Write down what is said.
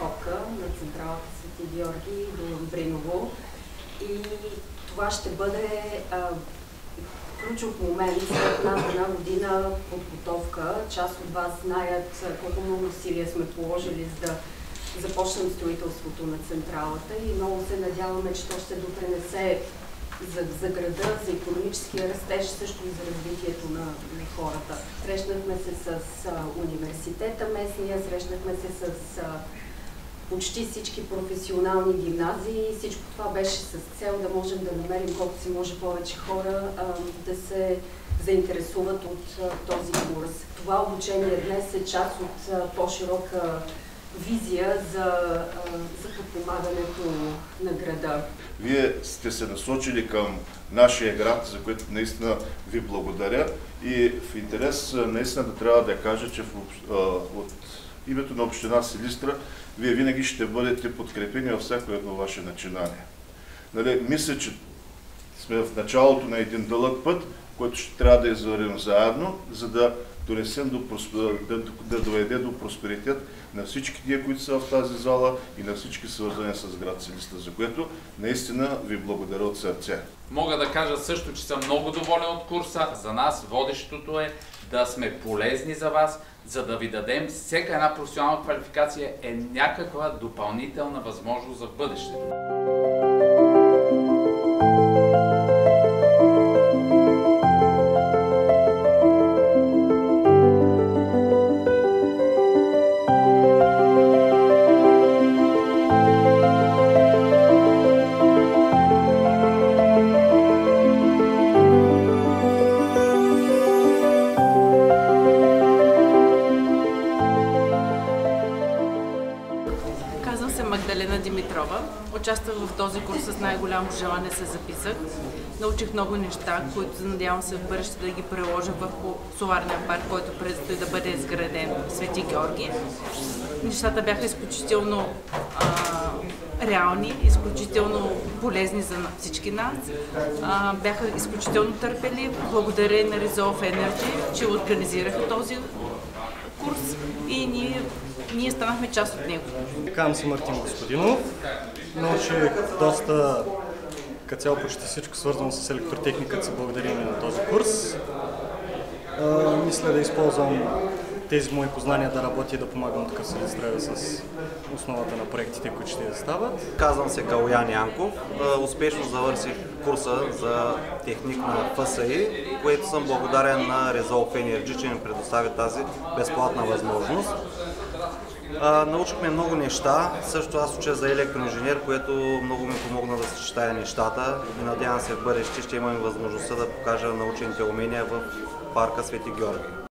подготовка на централата Свети Георги до Ламбриново. И това ще бъде ключов момент след над една година подготовка. Част от вас знаят колко много усилия сме положили, за да започнем строителството на централата и много се надяваме, че то ще допринесе за града, за икономическия растеж, също и за развитието на хората. Срещнахме се с университета местния, срещнахме се с почти всички професионални гимназии. Всичко това беше с цел да можем да намерим колкото си може повече хора да се заинтересуват от този курс. Това обучение днес е част от по-широка визия за подпомагането на града. Вие сте се насочили към нашия град, за което наистина ви благодаря и в интерес наистина да трябва да кажа, че от името на община Силистра вие винаги ще бъдете подкрепени във всяко едно ваше начинание. Нали, мисля, че сме в началото на един дълъг път, който ще трябва да извървим заедно, за да донесем да доведе до просперитет на всички тия, които са в тази зала и на всички свързани с град Силистра, за което наистина ви благодаря от сърце. Мога да кажа също, че съм много доволен от курса. За нас водещото е да сме полезни за вас, за да ви дадем всяка една професионална квалификация е някаква допълнителна възможност за бъдещето. Казвам се Магдалена Димитрова. Участвах в този курс с най-голямо желание, се записах. Научих много неща, които надявам се в бъдеще да ги приложа върху соларния парк, който предстои да бъде изграден в Свети Георги. Нещата бяха изключително реални, изключително полезни за всички нас. Бяха изключително търпеливи. Благодаря на Resolve Energy, че организираха този курс и ние станахме част от него. Казвам се Мартин Господинов. Научих доста, като цяло почти всичко свързано с електротехниката си благодарение на този курс. Мисля да използвам тези мои познания да работя и да помагам тук в Силистра с основата на проектите, които ще стават. Казвам се Калоян Янков. Успешно завърших курса за техник на ФСИ, което съм благодарен на Resolve Energy, че ми предостави тази безплатна възможност. Научихме много неща. Също аз уча за електроинженер, което много ми помогна да съчетая нещата и надявам се в бъдеще ще имаме възможността да покажа научените умения в парка Свети Георги.